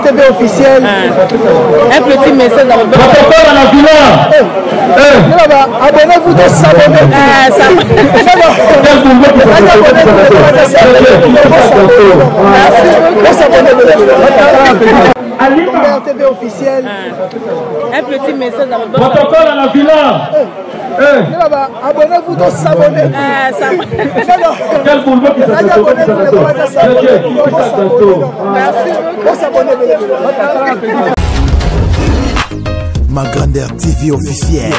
TV officiel. Un petit message dans le abonnez-vous de s'abonner. TV officiel. Un petit message dans le protocole à la villa. Abonnez-vous de s'abonner. Quel boulot qui Ma grandeur TV officielle.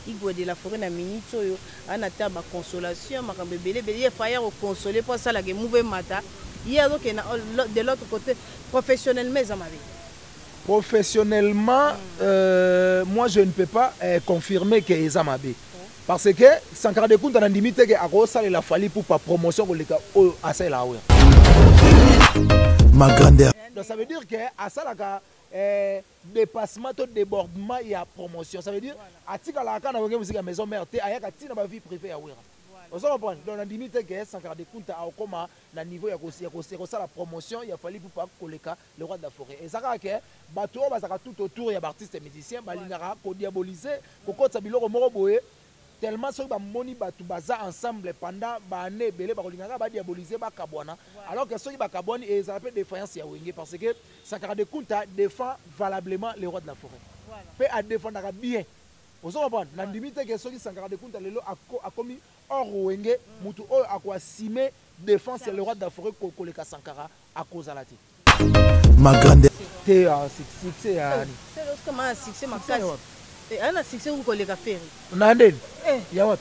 Igwe de la forêt na minute oyo ana ta ba consolation makambe belé belé faya ko consoler pour ça la ke mouve mata. Hier donc de l'autre côté professionnellement zamabe. Professionnellement, moi je ne peux pas confirmer que les Amabé. Parce que Sankara de Kunta n'a limité que Arosa la fallu pour pas promotion pour les cas à ça là. Ma grandeur. Donc ça veut dire que à ça là dépassement tout débordement il y a promotion. Ça veut dire à tika la kana vous musique à maison mère té ayaka tina ba vie privée à Wera. Vous comprenez? Donc on a limité que Sankara de Kunta a comme na niveau ya ça la promotion il a fallu pour pas koleka le roi de la forêt. Et ça que bato bazaka tout autour ya artistes et musiciens balingara ko diaboliser ko kotsa biloko moko boye tellement ceux qui moni batu baza ensemble pendant ba année belé ba kolingara ba diaboliser ba kabwana alors que ceux qui ba kabwani et ça appelle défaillance ya wenge parce que Sankara de Kunta défend valablement le roi de la forêt. Pe a défendre bien. Vous comprenez? Na limite que ceux qui Sankara de Kunta lelo a commis or wenge mutu o akwa simé défense le roi de la forêt koleka Sankara à cause à la Ma grandeur. C'est succès. C'est lorsque ma succès ma casse. Et un succès où koleka faire. Nanden. Ya wat.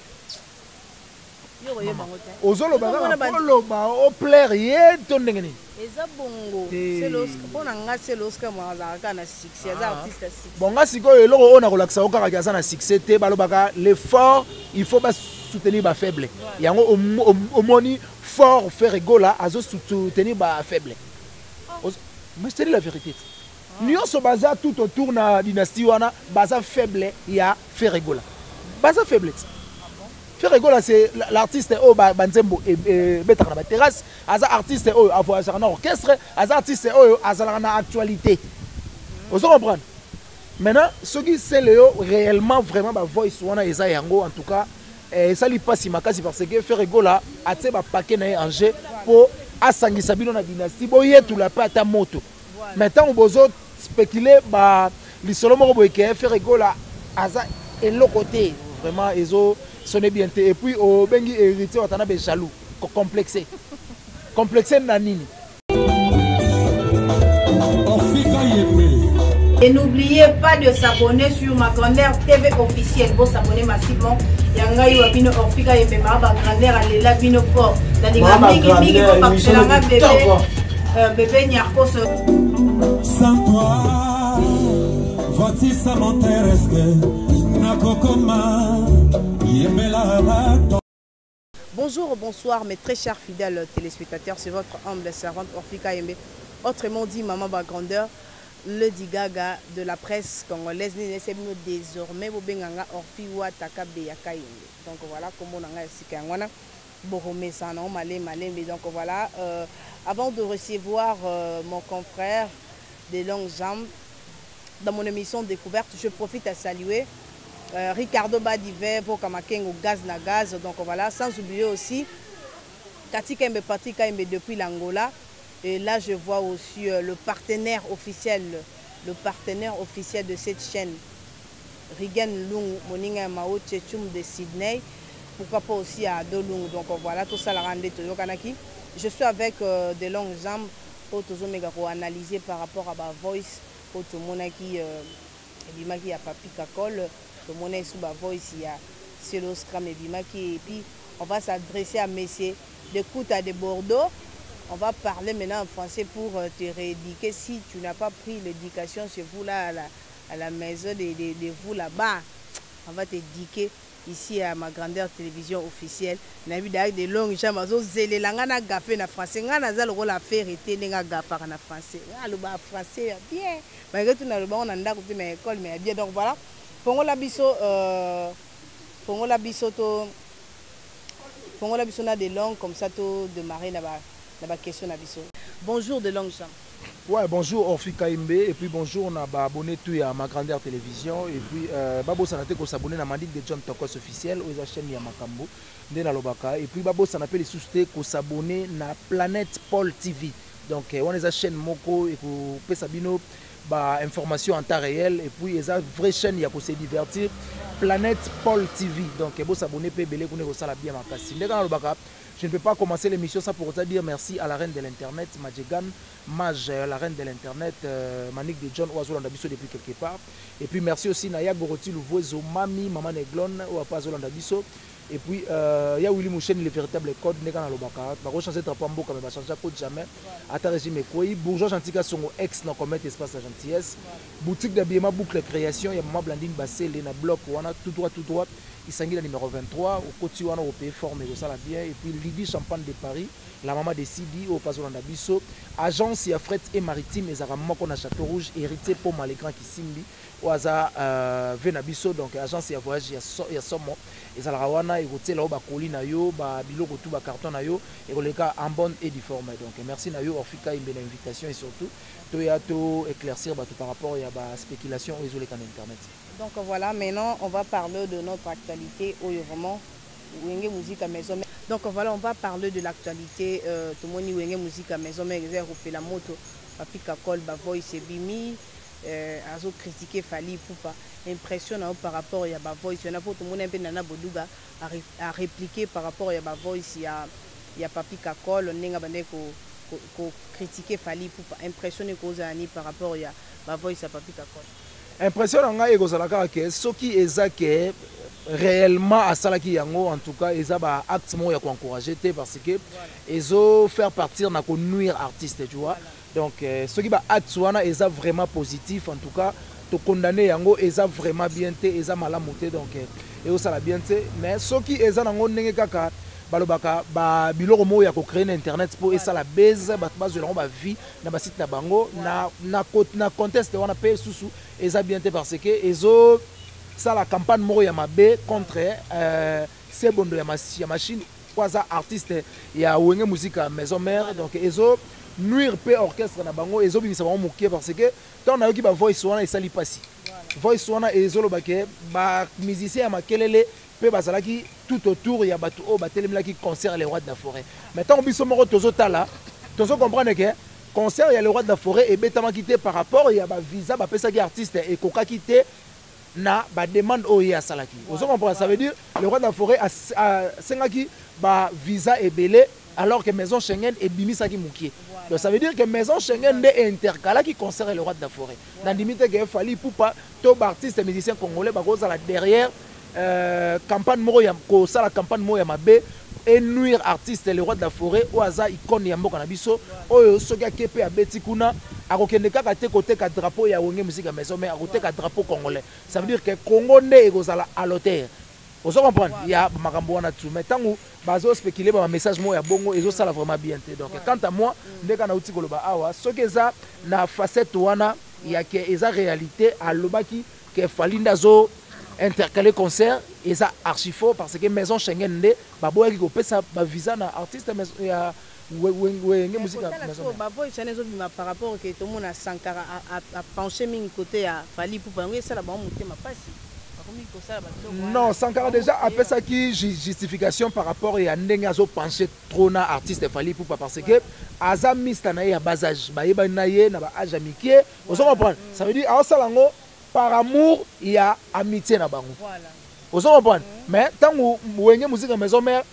Yo ye bango te. Ozolo ba o plaire ye to ndengeni. Eza bongo. C'est lorsque pona nga c'est lorsque moi za na succès za artiste succès. Bon nga sikoyo eloko on a relaxa o kaka za na succès te balobaka l'effort il faut pas soutenir ba faible. Yango au moni fort faire rigola azo soutenir ba faible. Mais je te dis la vérité. Nous sommes basés tout autour de la dynastie wana baza faible ya Ferregola. Baza faiblesse. Ferregola c'est l'artiste au banzembo et betara na terrasse, aza artiste au avoir un orchestre, aza artiste au azala na actualité. Vous comprenez? Maintenant ceux qui c'est Léo réellement vraiment ba voice wana eza yango en tout cas ça li passe makasi parce que Ferregola a tse ba paquet na Angers pour asangisa bino na dynastie boye tout la pata moto. Maintenant on bozo spéculer ba lisolo moko boye ke Ferregola aza et l'autre côté vraiment ezo sonné bien et puis au bengi héritier otana be jaloux complexé na nini. Et n'oubliez pas de s'abonner sur ma grandeur TV officielle. Vous s'abonner massivement. Yanga yo bino Orfika yembe ma ba grandeur alela bino fort. Dans les migi pour passer la bébé nyarko se. Sans toi, voici ça m'intéresse na kokoma yemela bato. Bonjour, bonsoir mes très chers fidèles téléspectateurs, c'est votre humble servante Orfika Yembe, autrement dit Maman Ba Grandeur, le Digaga de la presse congolaise. Nous désormais Orfiwa Takabe Yaka Yembe. Donc voilà comment on a expliqué. Donc voilà, avant de recevoir mon confrère des longues jambes dans mon émission Découverte, je profite à saluer Ricardo Badiver pour Kamakengo Gaz na Gaz. Donc voilà, sans oublier aussi Kati Kembe Patrick Kembe depuis l'Angola. Et là je vois aussi le partenaire officiel de cette chaîne, Rigen Lung Moninga Mao Tchetchoum de Sydney. Pourquoi pas aussi à Dolung. Donc voilà, tout ça la rendait Toyo Kanaki. Je suis avec des longues jambes pour toujours analyser par rapport à ma voice pour tout le monde qui y a Papi Kakol, tout le monde sous ma voice il y a Célo Scram et puis on va s'adresser à messieurs de Kouta de Bordeaux. On va parler maintenant en français pour te rééduquer. Si tu n'as pas pris l'éducation chez vous là à la maison de vous là-bas, on va t'éduquer ici à ma grandeur télévision officielle. On a vu d'ailleurs des longues jambes. Zélé la ngana gafé na français. Ngana za le rôle à faire était n'enga gafar na français. Ah le bas français bien. Malgré tout na le bas on anda côté mais école mais bien. Donc voilà. Pongola biso na des langues comme ça to de marée là-bas. na ba question na biso. Bonjour de longue jambe. Ouais, bonjour Orphy Kaimbe et puis bonjour on a abonné tout à Ma Grandeur Télévision et puis Babo Sanate ko s'abonner na Mandik de John Tokos officiel aux chaîne ya Makambo de na Lobaka et puis Babo Sanapé les sousté ko s'abonner na Planète Paul TV. Donc on est à chaîne moko et ko pesa bino ba information en temps réel et puis eza vraie chaîne ya ko se divertir Planète Paul TV. Donc bo s'abonner pe belé ko ne ko sala bien makasi. Ndeka na Lobaka. Je ne peux pas commencer l'émission sans pour autant dire merci à la reine de l'internet, Madjegan, Maj, la reine de l'internet, Manik de John, Oazo Landabiso depuis quelque part. Et puis merci aussi Naya Goroti Louvoizo, Mami, Maman Neglon, Oazo Landabiso. Et puis il y a Willy Mouchen, le véritable code, Negana Lobaka. Par contre, changer de Pambo, comme il va changer code jamais. À ta régime Ekoi, Bourgeois Gentika, son ex, non commet espace de gentillesse. Boutique d'habillement, boucle création, il y a Maman Blandine Bassé, Lena Bloc, Wana, tout droit. Il s'agit de numéro 23, au côté où on a au pays formé, ça la bien. Et puis Lydie Champagne de Paris, la maman de Sidi, au Pazo Landabiso, agence et fret et maritime, et Zaramon qu'on a Château Rouge, hérité pour Malégrand qui simbi, au hasard Venabiso, donc agence et voyage, il y a Somo, et Zalarawana, et Roté là-haut, Bakoli Nayo, Bilo Rotou, Carton Nayo, et le cas en bonne et difforme. Donc merci Nayo, Orfika, une belle invitation et surtout, Toyato éclaircir par rapport à la spéculation réseau en internet. Donc voilà, maintenant on va parler de notre actualité au vraiment Wenge Musique à maison. Donc voilà, on va parler de l'actualité tout le monde Wenge Musique à maison mais repé la moto Papi Kakol ba voice bimi azo critiquer Fally Ipupa impressionnant par rapport à ba voice il y en a pour tout le monde un peu Nana Boduga à répliquer par rapport à ba voice il y a Papi Kakol on n'enga bande ko critiquer Fally Ipupa impressionné cause ani par rapport à ba voice à Papi Kakol. Impression nga ekozalaka ke soki ezake réellement à salaki yango en tout cas eza ba acte mo ya ko encourager te parce que ezo faire partir na ko nuire artiste tu vois donc soki ba acte wana eza vraiment positif en tout cas to condamner yango eza vraiment bien te eza malamu te donc et au sala bien te mais soki eza nango ndenge kaka balobaka ba biloko mo ya ko créer na internet pour esa la base ba bazolongo ba vie na ba site na bango na contest wana pe susu eza bien te parce que ezo ça la campagne moko ya mabe contre c'est bondo ya machine kwaza artiste ya Wenge Musique à maison mère donc ezo nuire pe orchestre na bango ezo bimisa bango mokie parce que tant na yoki ba voice wana esali pasi voice wana ezo lobake ba musicien ya makelele pe bazalaki tout autour ya bato o batelemlaki concert les rois de la forêt maintenant biso moko tozo tala tozo comprendre que concert ya les rois de la forêt et betamaki te par rapport ya ba visa ba pesaki artiste et kokaki te na ba demande o ya salaki ozo comprendre ça veut dire le roi de la forêt a sengaki ba visa et belé alors que maison Schengen et bimisaki mukie donc ça veut dire que maison Schengen de intercala qui concert le roi de la forêt dans limite que Fally Ipupa to artiste musicien congolais ba cause la derrière campagne moko ya ko sala campagne moko ya mabe et nuire artiste le roi de la forêt au hasard icône ya mboka na biso oyo soki akepe ya beti kuna akokende kaka te koteka drapeau ya Wenge Musique à maison mais akoteka drapeau congolais ça veut dire que Congo nde ekozala à l'auteur ozo comprendre il y a makambo wana tout mais tango bazo spéculer ba message mo ya bongo ezo sala vraiment bien te donc quant à moi ndeka na uti koloba awa soki eza na facette wana ya ke eza réalité alobaki ke Fally ndazo intercalé concert et ça archi faux parce que maison Schengen nde baboyaki ko pesa ba visa na artiste ya Wenge Musique à maison ba boy chané zo bima par rapport que tout le monde a Sankara a penché min côté à Fally Ipupa ngwe ça la ba mutema pasi non Sankara déjà a pesa qui justification par rapport à ndenge azo pencher trop na artiste Fally Ipupa parce que aza mista na ya basage ba yeba na ye na ba âge amiqué on se comprend ça veut dire a salango par amour il y a amitié na bango voilà on se comprend mais tant Wenge Musique à maison mère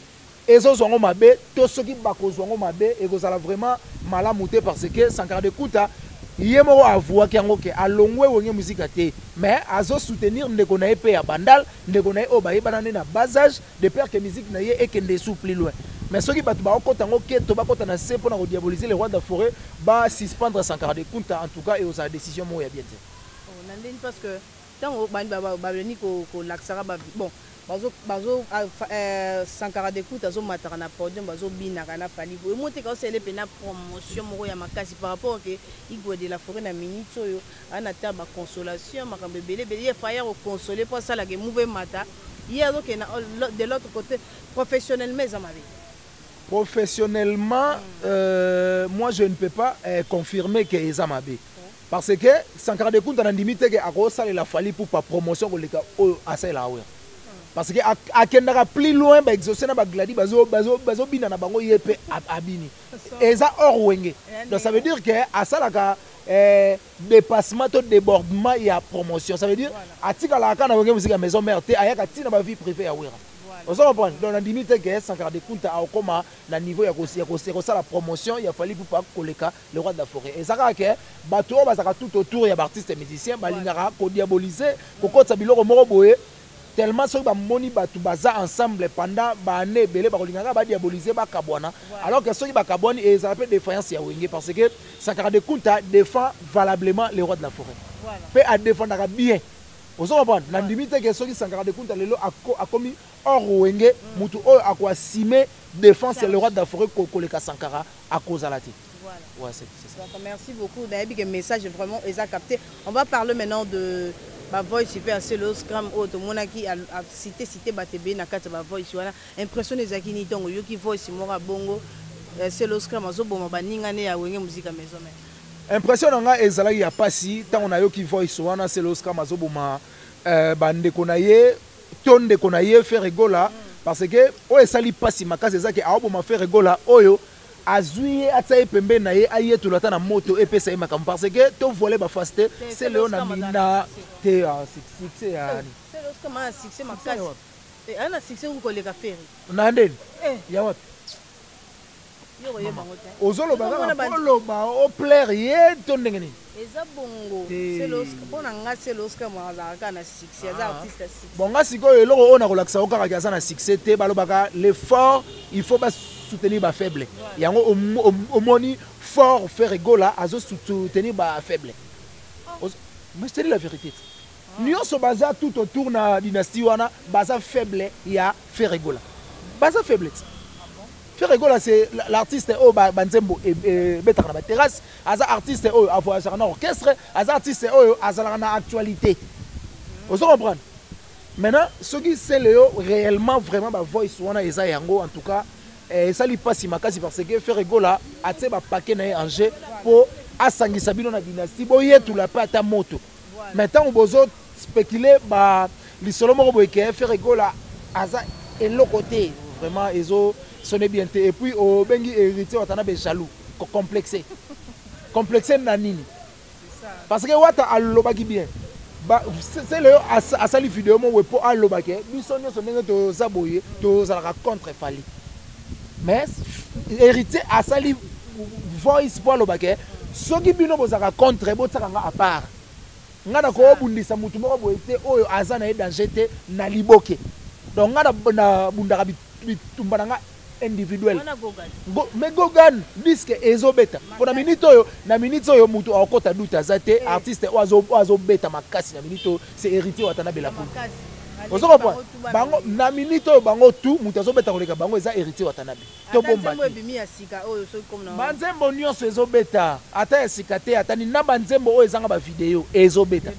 ezo zongo mabe to soki bako zongo mabe e kozala vraiment malamu te parce que Sankara de Kuta yemo avouer kiango ke alongwe Wenge Musique te mais azo soutenir ndeko na epé ya bandal ndeko na o ba yebana na basage de peur que musique na ye ekende sous plus loin mais soki batu ba okotango ke to ba kota na se pona ko diaboliser les rois de la forêt ba suspendre Sankara de Kuta en tout cas et aux décisions mo ya bien te parce que tant ba veni ko laksara bon bazo Sankara de Kuta zo matara na podium bazo bina kana Fally et monter quand c'est les pena promotion moko ya makasi par rapport que Igwe de la forêt na minute oyo ana ta ba consolation makambe belé fire au consoler pour ça la que mouve mata hier donc de l'autre côté professionnellement ça m'avait Professionnellement, moi je ne peux pas confirmer que Eza Mabe. Parce que Sankara de Kunta n'a limité que Arosa il a fallu pour la promotion que les gars assez là. Parce que à Kendara plus loin, bah exaucer na bagladi bazo bina na bango yepe abini. Eza hors wenge. Donc ça veut dire que à ça la dépassement de débordement il y a promotion. Ça veut dire à tika la kana wenge musique maison mère te ayaka tina ba vie privée à Wera. Vous comprenez? Donc, on a limité que Sankara de Kunta a comme na niveau la promotion, il a fallu pour pas koleka le roi de la forêt. Et ça que bateau bazaka tout autour il y a artistes et musiciens, balingara ko diaboliser, ko kotsa biloko moko boye tellement ceux qui moni batu baza ensemble pendant ba année belé ba kolingara ba diaboliser ba kabwana. Alors que ceux qui ba kabwani et ça appelle défaillance ya wenge parce que Sankara de Kunta défend valablement le roi de la forêt. Voilà. Peut à défendre bien. Vous comprenez? La limite que ceux qui Sankara de Kunta lelo a commis hors wenge mutu o akwa sime défense le roi de la forêt koleka Sankara à cause à la tête. Voilà. Ouais, c'est ça. Donc, merci beaucoup. D'ailleurs, le message est vraiment capté. On va parler maintenant de ma voice super c'est le scrum auto monaki a cité batebe na kata ba voice wana impression ezaki ni tongo yoki voice mora bongo c'est le scrum azoboma baninga ne ya wenge musique maison mais impression nga ezalaki ya pasi tant on a yoki voice wana c'est le scrum azoboma bande konaye tonde konaye faire rigola parce que o esali pasi makasi ezaki aoboma faire rigola oyo azui atsaye pembe na ye aye tulata na moto epesa ye makambo parce que to voler ba faste c'est le na mina te succès ya ni c'est le scrum a succès makasi et ana succès ko koleka faire na ndeni ya wapi ozoloba oloba o plaire ye to ndenge nini eza bongo c'est le bon nga c'est le scrum azaka na succès za artiste bon nga sikoyo eloko ona kolakisa o kaka kaza na succès te balobaka l'effort il faut pas soutenir ba faible yango au moni fort faire rigola azo soutenir ba faible mais c'est la vérité nyonso baza tout autour na dynastie wana baza faible ya faire rigola baza faible faire rigola c'est l'artiste o banzembo betaka na ba terrasse aza artiste o avoyagera na orchestre aza artiste o azalaka na actualité vous comprenez maintenant ce qui c'est le réellement vraiment ba voice wana eza yango en tout cas ça li passe makasi parce que faire rigola atie ba paquet na en jeu pour asangisa bino na dynastie boye tout la pata moto maintenant bozo spéculer ba lisolo moko boye que faire rigola aza elo côté vraiment ezo sonné bien et puis au bengi héritier watana be jaloux complexé na nini parce que wata alobaki bien ba c'est le asali vidéo mo wepo alobaki biso nyo sonenge to zaboye to zalaka contre fali mais héritier asali voice pour alobaki soki bino bozaka contre botsaka nga à part ngana ko bundisa mutu moko boyete oyo azana e danger te na liboke donc ngana na bundaka bitumba nga individuel mais gogan disque ezobeta pour na minute oyo mutu akota duta zate artiste oazo beta makasi na minute c'est héritier watana bela pour ozo comprendre bango na minute oyo bango tout mutu azobeta koleka bango eza héritier watana be to bomba banzembo nyonso ezobeta ata ya sikate ata ni na banzembo oyo ezanga ba vidéo ezobeta.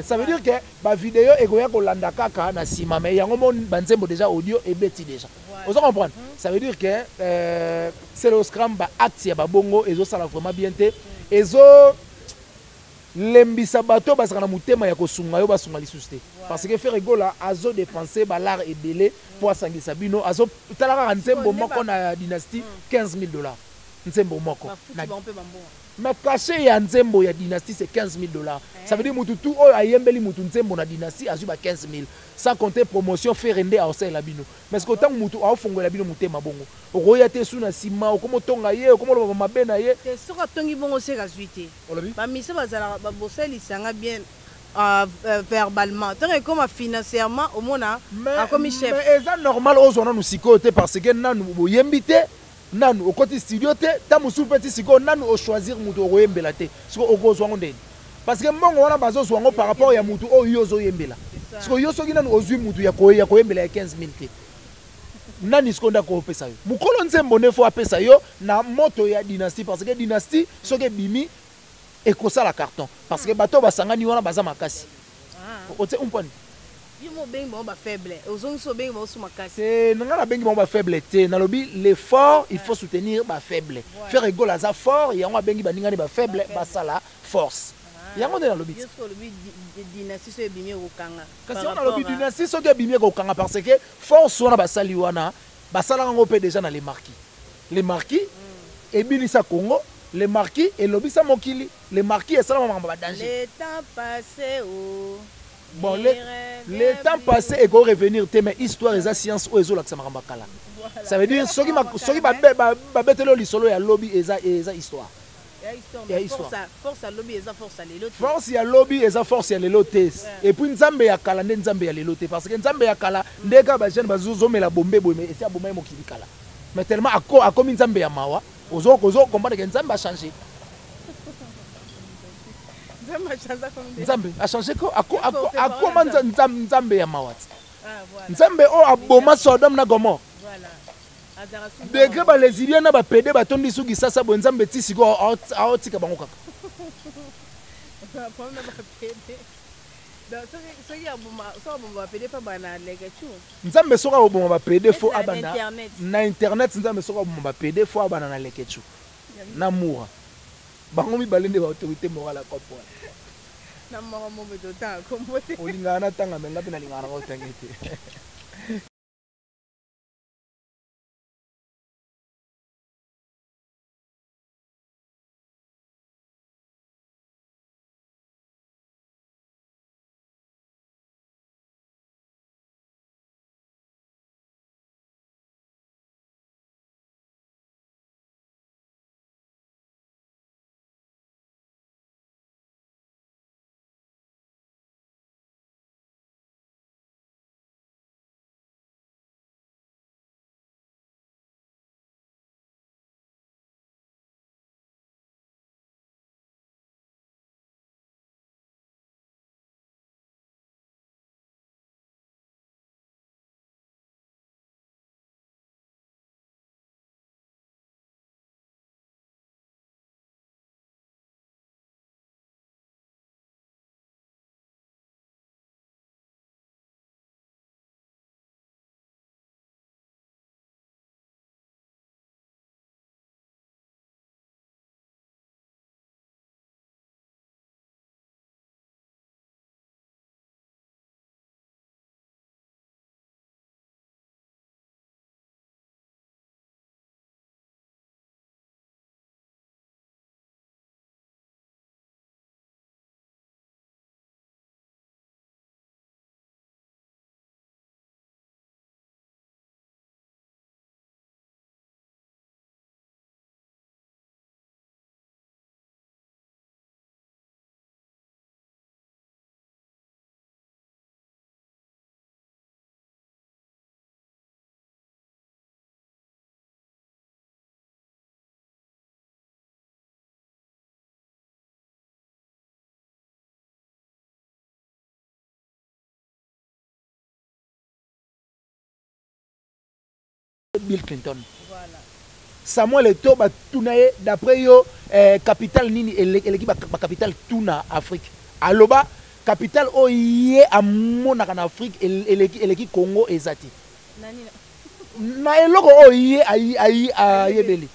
Ça veut dire que la vidéo est kolanda kaka na sima mais yango mon banzembo déjà audio et beti déjà. Vous comprenez? Ça veut dire que c'est le scrum ba acte ya ba bongo ezo sala vraiment bien te ezo lembisa bato basaka na mutema ya kosunga yo basunga lisuste parce que faire rigola azo dépenser ba l'art et belé pour sangisa bino azo talaka nzembo moko na dynastie $15,000 nzembo moko mais caché ya nzembo ya dynastie c'est $15,000 ça veut dire mutu tout oyo ayembeli mutu nzembo na dynastie azuba 15,000 sans compter promotion ferende a osala la bino mais que tant mutu a fongola bino mutema bongo okoya te suna sima okomo tonga ye okomo loba mabe na ye te soka tongi bongo se kazuite ba mise bazala ba boseli sanga bien verbalement tant comme financièrement au mona a comme chef mais c'est normal ozona nous sikote parce que nanu boyembite nanu au côté studio te ta musu petit siko nanu au choisir mutu oyembela te siko okozwa ngondeni parce que mbongo wana bazo zwango par rapport ya mutu o yozo yembela siko yoso ki nanu ozwi mutu ya koyembela ya 15,000 te nani siko nda ko pesa yo mukolo nzembo ne fo apesa yo na moto ya dynastie parce que dynastie soke bimi e kosa la carton parce que bato basangani wana baza makasi ote umponi c'est nanga bengi ba faible té na lobi l'effort il faut soutenir ba faible faire égal à fort et on bengi ba ningani ba faible ba sala force yango na lobi dynastie so ebimi kokanga kasi on a lobi dynastie so ke bimi kokanga parce que force wana ba sali wana ba sala ngo pe déjà na les marquis et bilisa Congo les marquis et lobisa mokili les marquis et ça ba danger le temps passé bon le temps passé et go revenir mais histoire et science ou ezo la makamba kala ça veut dire soki ba betelo lisolo ya lobby eza histoire force à lobby eza force à lelo force ya lobby eza force ya lelo te et puis nzambe ya kala nde nzambe ya lelo te parce que nzambe ya kala ndeka ba jeune bazozomela bombe boye mais esi abomai mokili kala mais tellement akomi nzambe ya mawa ozo comprendre que nzambe a changé nzambe a changé ko akoma nzambe ya mawa nzambe o aboma Sodome na Gomorrhe degré ba les iliens na ba pédé ba tondi suki sasa bo nzambe ti siko aotika bango kaka nzambe soka oboma ba pédé fo abana na internet nzambe soka oboma ba pédé fo abana na lekechu na moura bango mi balende ba autorité morale ko po na mo be to ta ko mbote olingana na tanga menga pe na lingana ko tangete Bill Clinton. Voilà. Samuel Eto'o batunaye d'après yo capital nini eleki ba capital tuna Afrique. Aloba capital oye amona kana Afrique eleki Congo ezati. Nani na eloko oye ayi ayebeli.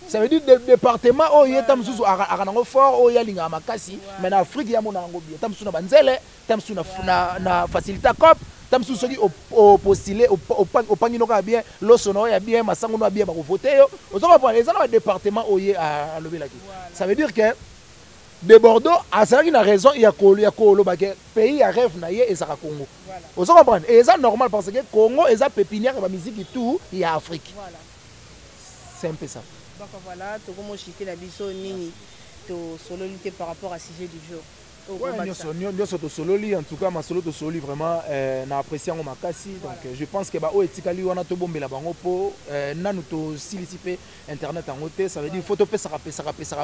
Ça veut dire département oye tamsusu akanango fort oye linga makasi mais na Afrique ya mona ngo bien. Tamsusu na banzele, tamsusu na facilité cop. Tamsu soki au postulé au pangino ka bien losono ya bien masango no bien ba voter yo ozo ba les ans département oye à lobelaki ça veut dire que de Bordeaux a ça une raison il y a ko ba que pays a rêve na ye et ça Congo ozo comprendre et ça normal parce que Congo et ça pépinière ba musique et tout il y a Afrique voilà c'est un peu ça donc voilà to comme chité la biso nini to solo lutter par rapport à sujet du jour. Ouais, en tout cas, ma solo to soli vraiment na apprécié en makasi donc je pense que ba o etikali wana to bombela bango po nanu to silisipe internet en côté ça veut dire photo pesa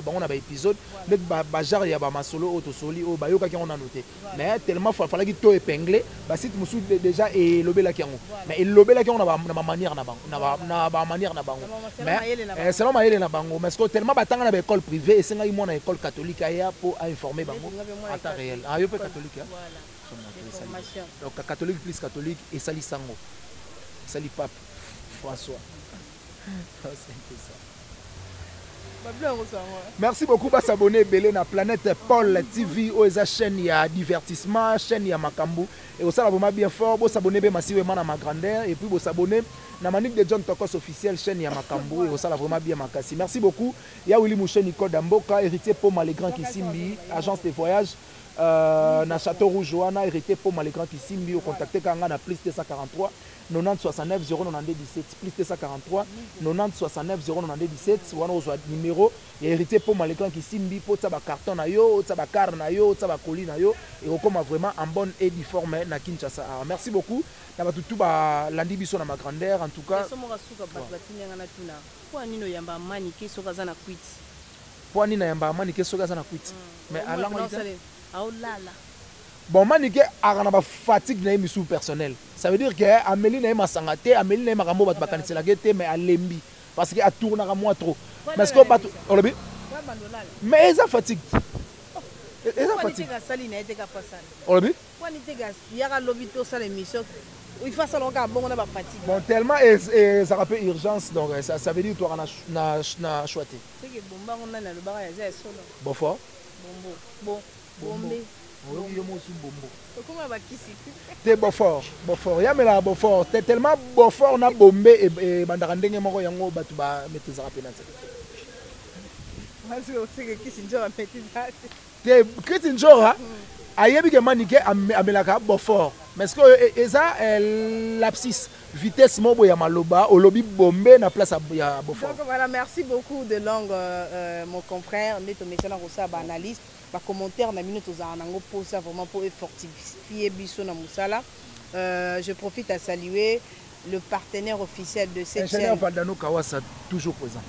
bango na ba épisode net ba genre ya ba masolo o to soli o ba yoka ki on a noté mais tellement fallait que to épingler ba site musu déjà et lobela ki yango mais et lobela ki on na ba manière na bango na ba manière na bango mais selon maele na bango mais que tellement ba tanga na ba école privée et senga mo na école catholique ya po a informer bango à réel. Ah, yo pe catholique hein. Voilà. Des formations. Donc catholique plus catholique et sali sango. Sali pape François. C'est ça. Merci beaucoup de s'abonner à la Planète Paul TV où est chaîne il y a divertissement, chaîne il y a Makambu et aussi vraiment bien fort, vous s'abonner massivement à ma grandeur et puis vous s'abonner à Manique de John Tokos officiel chaîne il y a Makambu et aussi vraiment bien Makasi. Merci beaucoup. Il y a Willy Mouchen Nicole Damboka, héritier pour Malégran Kissimbi, agence de voyage na Château Rouge, héritier pour Malégran Kissimbi, au contacter Kanga na plus 243 90 69 092 17 plus 243 90 69 092 17 wana ozwa numéro et héritier pour Malégran Kissimbi pour ça ba carton na yo, ça ba car na yo, ça ba colis na yo et comme vraiment en bonne et due forme na Kinshasa. Alors, merci beaucoup. Na batutu ba landi biso na ma grandeur en tout cas. Poani na yamba mani ke soka za na kwiti. Mais alango bon manike arana ba fatigue na émission personnelle. Ça veut dire que Amélie na ma sangate, Amélie na ma rambo bat bakanisela gete mais alembi parce que a tournera moi trop. Parce que bat olobi. Mais eza fatigue. Eza fatigue. Olobi. Bon, tellement ça rappelle urgence, donc ça veut dire que tu as choisi. Bon, fort. Bon, t'es bon fort. Il y a mais bon fort. T'es tellement bon fort, on a bombé et bandarandenge moko yango batu ba mettre ça rapide. T'es Christine Jora. Ayebi ke manike amelaka bon fort. Mais est-ce que eza l'abscisse vitesse mobo ya maloba au lobby bombé na place ya Beaufort. Donc voilà, merci beaucoup de langue mon confrère neto messana ko sa ba analyse ba commentaire na minute za nango posa vraiment pour fortifier biso na musala. Je profite à saluer le partenaire officiel de cette chaîne. Ingénieur Valdano Kawasa toujours présent.